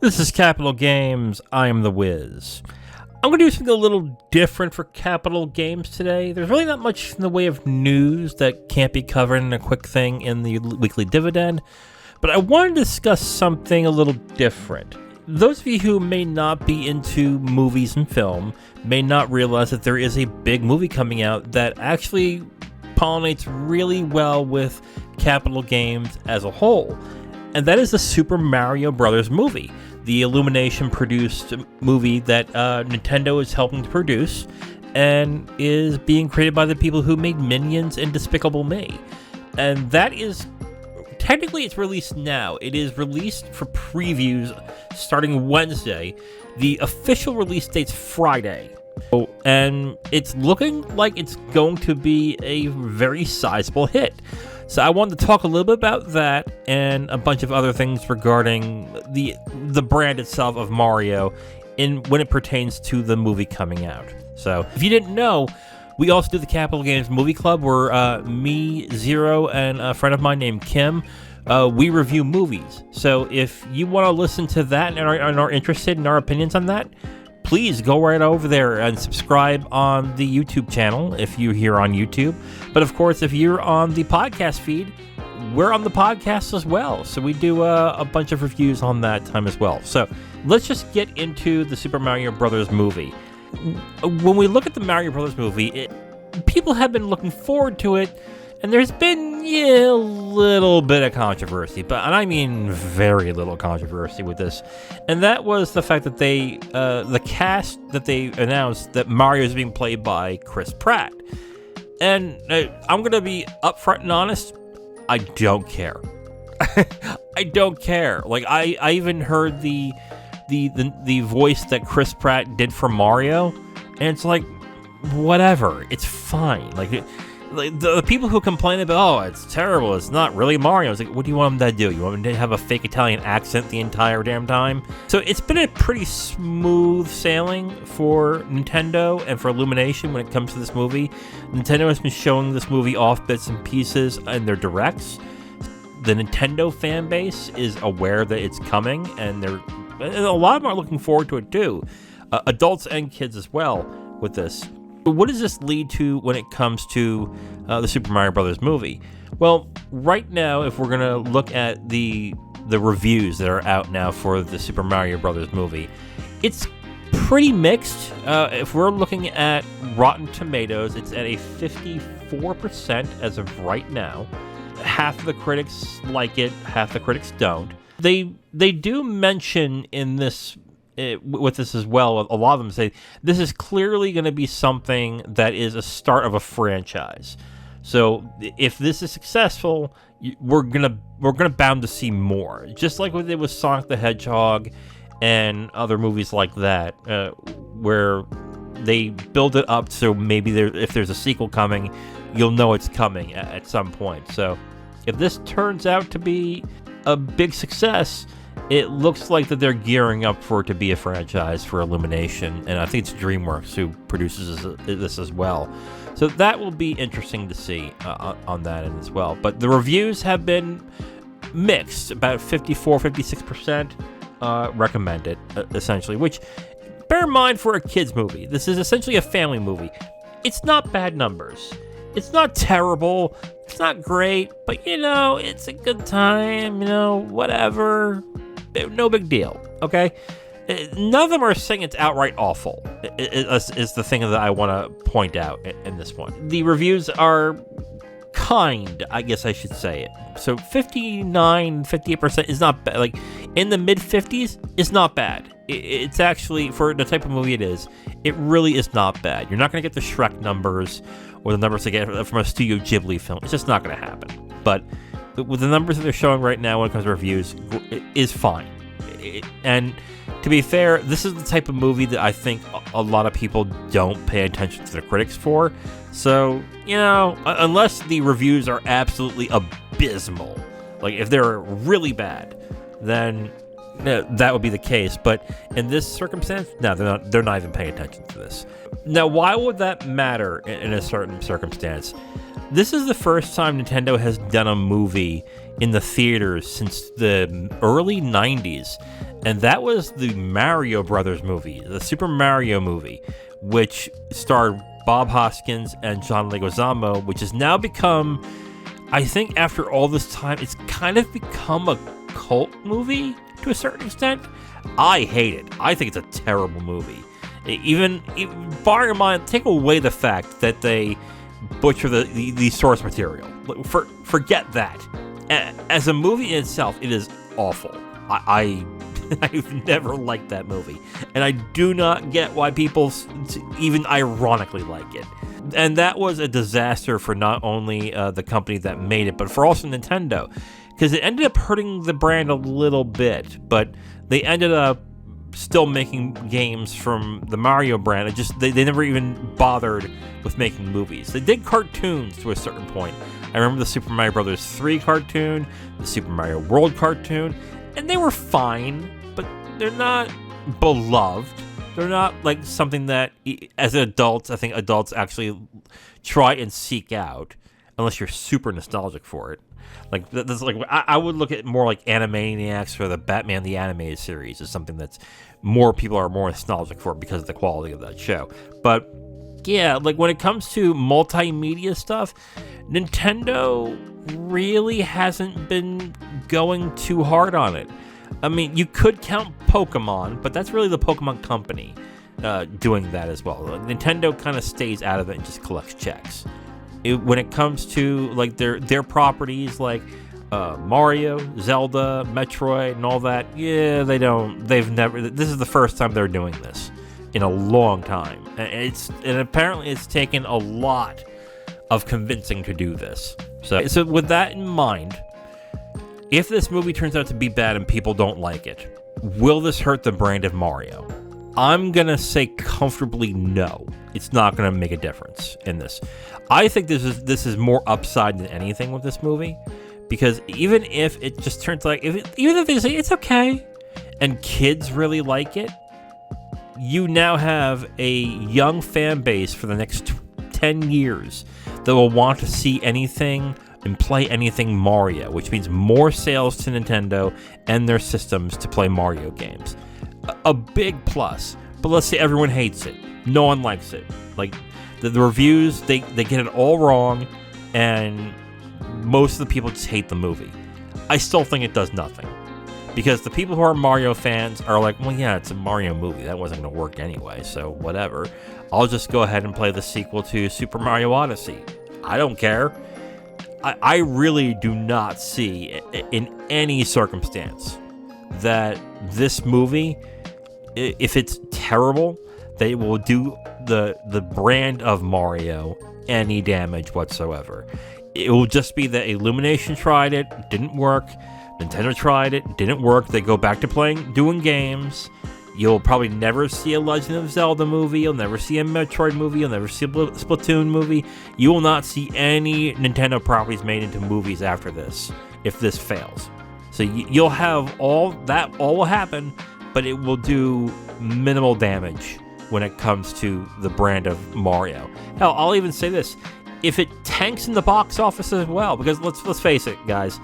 This is Capital Games. I am the Wiz. I'm going to do something a little different for Capital Games today. There's really not much in the way of news that can't be covered in a quick thing in the weekly dividend, but I want to discuss something a little different. Those of you who may not be into movies and film may not realize that there is a big movie coming out that actually pollinates really well with Capital Games as a whole, and that is the Super Mario Brothers movie, the Illumination produced movie that Nintendo is helping to produce and is being created by the people who made Minions and Despicable Me. And that is, technically it's released now. It is released for previews starting Wednesday. The official release date's Friday. And it's looking like it's going to be a very sizable hit. So I wanted to talk a little bit about that and a bunch of other things regarding the brand itself of Mario when it pertains to the movie coming out. So if you didn't know, we also do the Capital Games Movie Club where me, Zero, and a friend of mine named Kim, we review movies. So if you want to listen to that and are interested in our opinions on that, please go right over there and subscribe on the YouTube channel if you're here on YouTube. But of course, if you're on the podcast feed, we're on the podcast as well. So we do a bunch of reviews on that time as well. So let's just get into the Super Mario Brothers movie. When we look at the Mario Brothers movie, people have been looking forward to it, and there's been a little bit of controversy, and I mean very little controversy with this. And that was the fact that the cast that they announced that Mario is being played by Chris Pratt. And I'm going to be upfront and honest, I don't care. I don't care. Like, I even heard the voice that Chris Pratt did for Mario, and it's like, whatever, it's fine. Like the people who complain about, it's terrible, it's not really Mario. It's like, what do you want them to do? You want them to have a fake Italian accent the entire damn time? So it's been a pretty smooth sailing for Nintendo and for Illumination when it comes to this movie. Nintendo has been showing this movie off bits and pieces in their directs. The Nintendo fan base is aware that it's coming, and a lot of them are looking forward to it too. Adults and kids as well with this. What does this lead to when it comes to the Super Mario Brothers movie? Well, right now, if we're going to look at the reviews that are out now for the Super Mario Brothers movie, it's pretty mixed. If we're looking at Rotten Tomatoes, it's at a 54% as of right now. Half of the critics like it, half the critics don't. They do mention in this with this as well, a lot of them say this is clearly going to be something that is a start of a franchise. So if this is successful, we're gonna bound to see more. Just like what they did with Sonic the Hedgehog and other movies like that, where they build it up so maybe if there's a sequel coming, you'll know it's coming at some point. So if this turns out to be a big success, it looks like that they're gearing up for it to be a franchise for Illumination, and I think it's DreamWorks who produces this as well. So that will be interesting to see on that end as well. But the reviews have been mixed, about 56% recommend it, essentially, which, bear in mind, for a kid's movie, this is essentially a family movie. It's not bad numbers. It's not terrible. It's not great, but, it's a good time, whatever. No big deal, okay? None of them are saying it's outright awful, is the thing that I want to point out in this one. The reviews are kind, I guess I should say it. So 58% is not bad. Like, in the mid-50s is not bad. It's actually, for the type of movie it is, it really is not bad. You're not going to get the Shrek numbers or the numbers they get from a Studio Ghibli film. It's just not going to happen. But with the numbers that they're showing right now when it comes to reviews, it is fine. And to be fair, this is the type of movie that I think a lot of people don't pay attention to the critics for. So, unless the reviews are absolutely abysmal, like if they're really bad, then that would be the case. But in this circumstance, no, they're not even paying attention to this. Now, why would that matter in a certain circumstance? This is the first time Nintendo has done a movie in the theaters since the early 90s. and that was the Mario Brothers movie, the Super Mario movie, which starred Bob Hoskins and John Leguizamo, which has now become, I think after all this time, it's kind of become a cult movie to a certain extent. I hate it. I think it's a terrible movie. Even barring in mind, take away the fact that they butcher the source material. Forget that. As a movie in itself, it is awful. I've never liked that movie, and I do not get why people even ironically like it. And that was a disaster for not only the company that made it, but for also Nintendo, because it ended up hurting the brand a little bit, but they ended up still making games from the Mario brand. They never even bothered with making movies. They did cartoons to a certain point. I remember the Super Mario Bros. 3 cartoon, the Super Mario World cartoon, and they were fine, but they're not beloved. They're not like something that, as adults, I think adults actually try and seek out, unless you're super nostalgic for it. Like that's like I would look at more like Animaniacs or the Batman the Animated Series as something that's more people are more nostalgic for because of the quality of that show. But yeah, like when it comes to multimedia stuff, Nintendo really hasn't been going too hard on it. I mean, you could count Pokemon, but that's really the Pokemon Company doing that as well. Nintendo kind of stays out of it and just collects checks. When it comes to like their properties like Mario, Zelda, Metroid, and all that, yeah, they've never. This is the first time they're doing this in a long time, and apparently it's taken a lot of convincing to do this. So with that in mind, if this movie turns out to be bad and people don't like it, will this hurt the brand of Mario? I'm going to say comfortably no. It's not going to make a difference in this. I think this is more upside than anything with this movie, because even if it just turns like even if they say it's okay and kids really like it, you now have a young fan base for the next 10 years that will want to see anything and play anything Mario, which means more sales to Nintendo and their systems to play Mario games. A big plus. But let's say everyone hates it. No one likes it. Like the reviews, they get it all wrong, and most of the people just hate the movie. I still think it does nothing, because the people who are Mario fans are like, well, yeah, it's a Mario movie. That wasn't going to work anyway, so whatever. I'll just go ahead and play the sequel to Super Mario Odyssey. I don't care. I really do not see in any circumstance that this movie, if it's terrible, they will do the brand of Mario any damage whatsoever. It will just be that Illumination tried it, didn't work. Nintendo tried it, didn't work. They go back to doing games. You'll probably never see a Legend of Zelda movie. You'll never see a Metroid movie. You'll never see a Splatoon movie. You will not see any Nintendo properties made into movies after this, if this fails. So you'll have all will happen, but it will do minimal damage when it comes to the brand of Mario. Hell, I'll even say this. If it tanks in the box office as well, because let's face it, guys,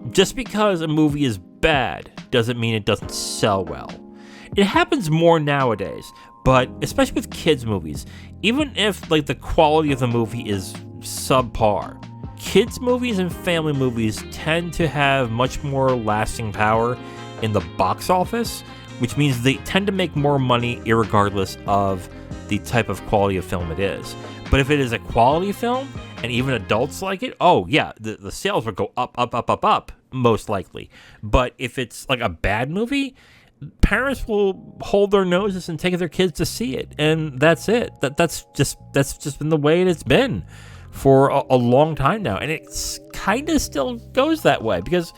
just because a movie is bad doesn't mean it doesn't sell well. It happens more nowadays, but especially with kids' movies, even if like the quality of the movie is subpar, kids' movies and family movies tend to have much more lasting power in the box office, which means they tend to make more money irregardless of the type of quality of film it is. But if it is a quality film and even adults like it, oh yeah, the sales would go up, most likely. But if it's like a bad movie, parents will hold their noses and take their kids to see it, and that's it. That's just been the way it's been for a long time now, and it kind of still goes that way. Because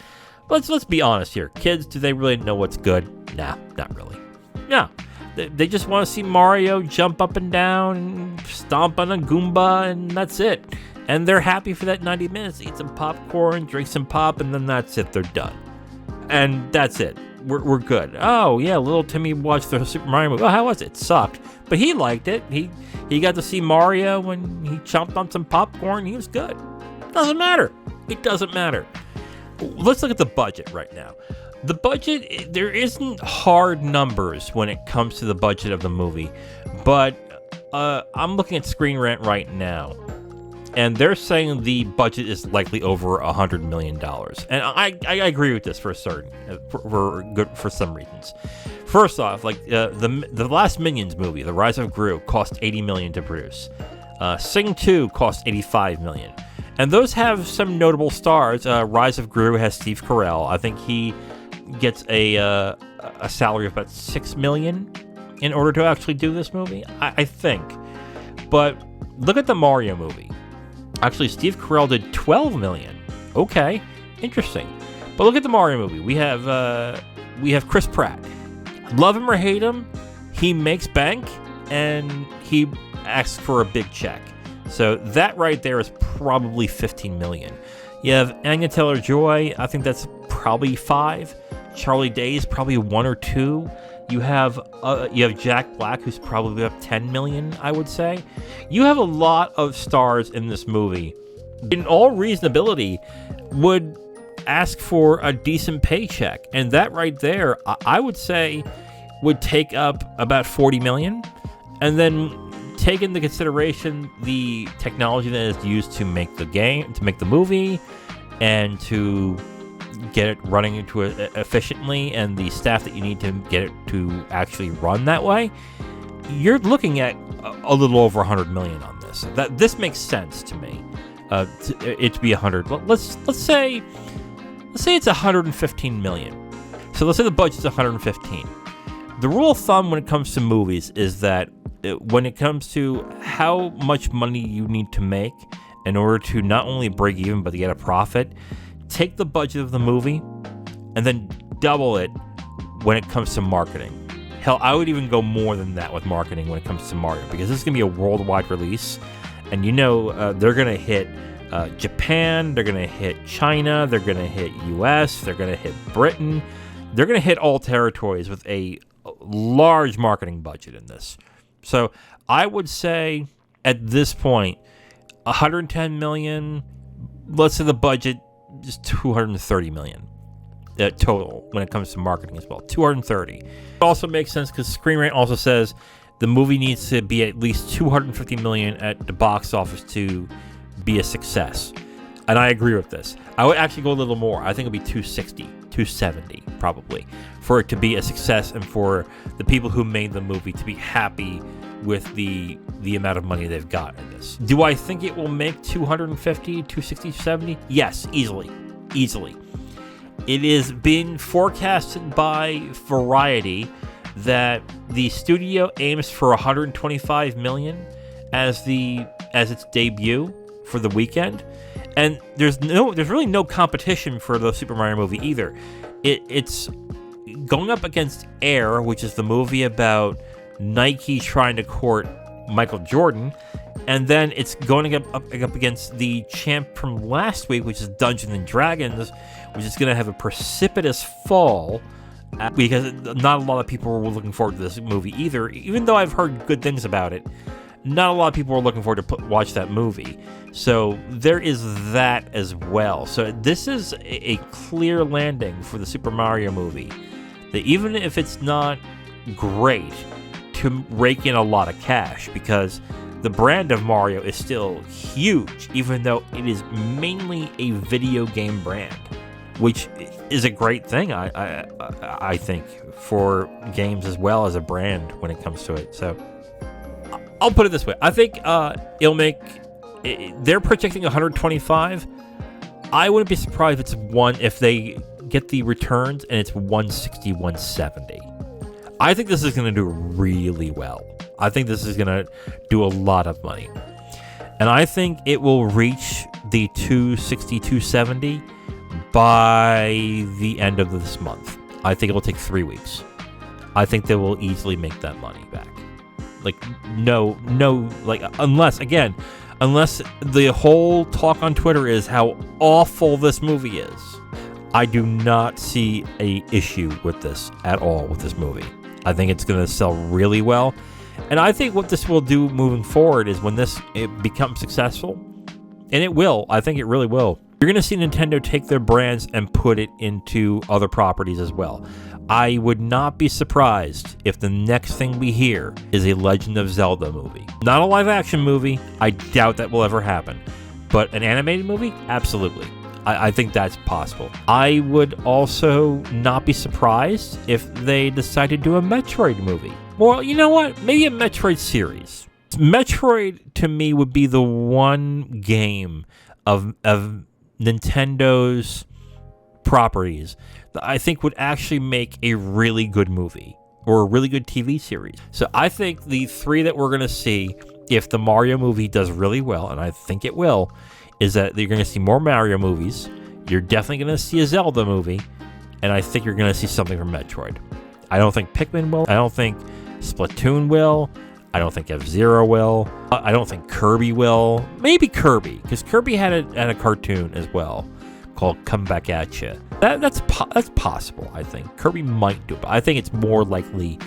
let's be honest here, kids, do they really know what's good? Nah, not really. No, they just want to see Mario jump up and down, and stomp on a Goomba, and that's it. And they're happy for that 90 minutes. Eat some popcorn, drink some pop, and then that's it. They're done, and that's it. We're good. Oh yeah, little Timmy watched the Super Mario movie. Oh, how was it? It sucked, but he liked it. He got to see Mario when he chomped on some popcorn. He was good. Doesn't matter. It doesn't matter. Let's look at the budget right now. The budget, there isn't hard numbers when it comes to the budget of the movie, but I'm looking at Screen Rant right now, and they're saying the budget is likely over $100 million. And I agree with this for some reasons. First off, like the last Minions movie, The Rise of Gru, cost $80 million to produce. Sing 2 cost $85 million. And those have some notable stars. Rise of Gru has Steve Carell. I think he gets a salary of about $6 million in order to actually do this movie, I think. But look at the Mario movie. Actually, Steve Carell did $12 million. Okay, interesting. But look at the Mario movie. We have Chris Pratt. Love him or hate him, he makes bank and he asks for a big check. So that right there is probably $15 million. You have Anya Taylor-Joy. I think that's probably $5 million. Charlie Day's probably $1 or $2 million. You have Jack Black, who's probably up $10 million, I would say. You have a lot of stars in this movie. In all reasonability, would ask for a decent paycheck, and that right there, I would say, would take up about $40 million. And then take into consideration the technology that is used to make the game, to make the movie, and to get it running into it efficiently, and the staff that you need to get it to actually run that way, you're looking at a little over $100 million on this. This makes sense to me. It to be 100. Let's say it's $115 million. So let's say the budget's 115. The rule of thumb when it comes to movies is that when it comes to how much money you need to make in order to not only break even but to get a profit, take the budget of the movie and then double it when it comes to marketing. Hell, I would even go more than that with marketing when it comes to Mario, because this is going to be a worldwide release, and they're going to hit Japan, they're going to hit China, they're going to hit US, they're going to hit Britain. They're going to hit all territories with a large marketing budget in this. So I would say at this point, $110 million, let's say the budget is $230 million total when it comes to marketing as well. $230. It also makes sense because Screen Rant also says the movie needs to be at least $250 million at the box office to be a success. And I agree with this. I would actually go a little more. I think it would be 260, 270 probably, for it to be a success and for the people who made the movie to be happy with the amount of money they've got in this. Do I think it will make 250, 260, 70? Yes, easily. It is being forecasted by Variety that the studio aims for $125 million as its debut for the weekend. And there's really no competition for the Super Mario movie either. It's going up against Air, which is the movie about Nike trying to court Michael Jordan, and then it's going up against the champ from last week, which is Dungeons and Dragons, which is going to have a precipitous fall because not a lot of people were looking forward to this movie either. Even though I've heard good things about it, not a lot of people were looking forward to watch that movie. So there is that as well. So this is a clear landing for the Super Mario movie, that even if it's not great, to rake in a lot of cash, because the brand of Mario is still huge, even though it is mainly a video game brand, which is a great thing, I think, for games as well as a brand when it comes to it. So I'll put it this way. I think it'll make... They're projecting 125. I wouldn't be surprised if they get the returns and it's 160, 170. I think this is going to do really well. I think this is going to do a lot of money. And I think it will reach the 260, 270 by the end of this month. I think it will take 3 weeks. I think they will easily make that money back. Unless the whole talk on Twitter is how awful this movie is. I do not see a issue with this at all with this movie. I think it's going to sell really well. And I think what this will do moving forward is when it becomes successful, and it will, I think it really will, You're going to see Nintendo take their brands and put it into other properties as well. I would not be surprised if the next thing we hear is a Legend of Zelda movie. Not a live-action movie. I doubt that will ever happen. But an animated movie? Absolutely. I think that's possible. I would also not be surprised if they decide to do a Metroid movie. Well, you know what? Maybe a Metroid series. Metroid, to me, would be the one game of Nintendo's properties that I think would actually make a really good movie or a really good TV series. So I think the three that we're going to see, if the Mario movie does really well, and I think it will, is that you're going to see more Mario movies. You're definitely going to see a Zelda movie, and I think you're going to see something from Metroid. I don't think Pikmin will. I don't think Splatoon will. I don't think F-Zero will. I don't think Kirby will. Maybe Kirby, because Kirby had a cartoon as well called Come Back At Ya. That's possible, I think. Kirby might do it, but I think it's more likely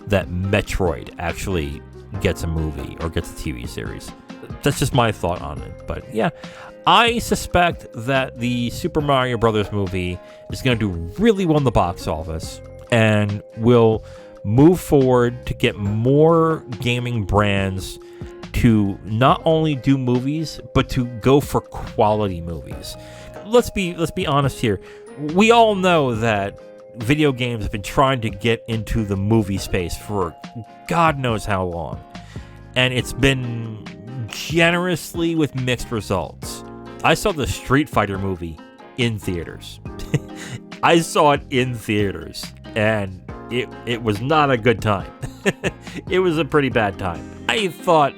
that Metroid actually gets a movie or gets a TV series. That's just my thought on it. But yeah, I suspect that the Super Mario Brothers movie is going to do really well in the box office and will move forward to get more gaming brands to not only do movies, but to go for quality movies. Let's be honest here. We all know that video games have been trying to get into the movie space for God knows how long. And it's been generously with mixed results. I saw the Street Fighter movie in theaters. I saw it in theaters, and it was not a good time. It was a pretty bad time. I thought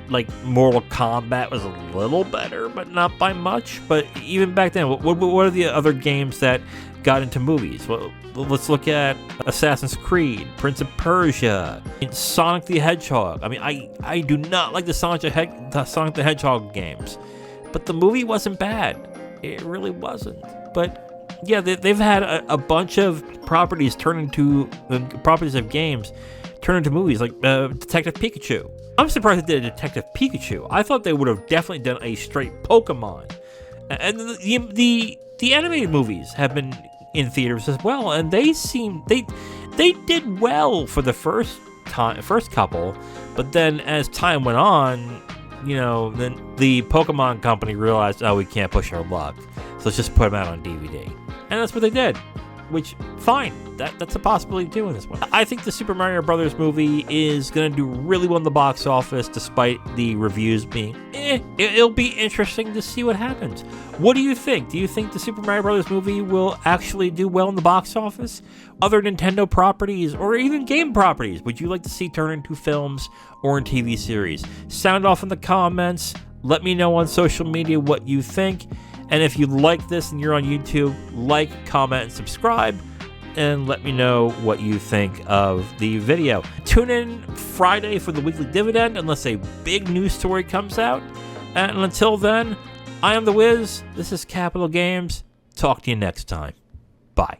like Mortal Kombat was a little better, but not by much. But even back then, what are the other games that got into movies? Well, let's look at Assassin's Creed, Prince of Persia, Sonic the Hedgehog. I mean, I do not like the Sonic the Hedgehog games, but the movie wasn't bad. It really wasn't. But yeah, they've had a bunch of properties properties of games turn into movies, like Detective Pikachu. I'm surprised they did Detective Pikachu. I thought they would have definitely done a straight Pokemon. And the animated movies have been in theaters as well, and they did well for the first couple, but then as time went on, then the Pokemon company realized, we can't push our luck, so let's just put them out on DVD, and that's what they did. Which, fine, that's a possibility too in this one. I think the Super Mario Brothers movie is going to do really well in the box office, despite the reviews being It'll be interesting to see what happens. What do you think? Do you think the Super Mario Brothers movie will actually do well in the box office? Other Nintendo properties, or even game properties, would you like to see turn into films or in TV series? Sound off in the comments. Let me know on social media what you think. And if you like this and you're on YouTube, like, comment, and subscribe, and let me know what you think of the video. Tune in Friday for the weekly dividend, unless a big news story comes out. And until then, I am The Wiz. This is Capital Games. Talk to you next time. Bye.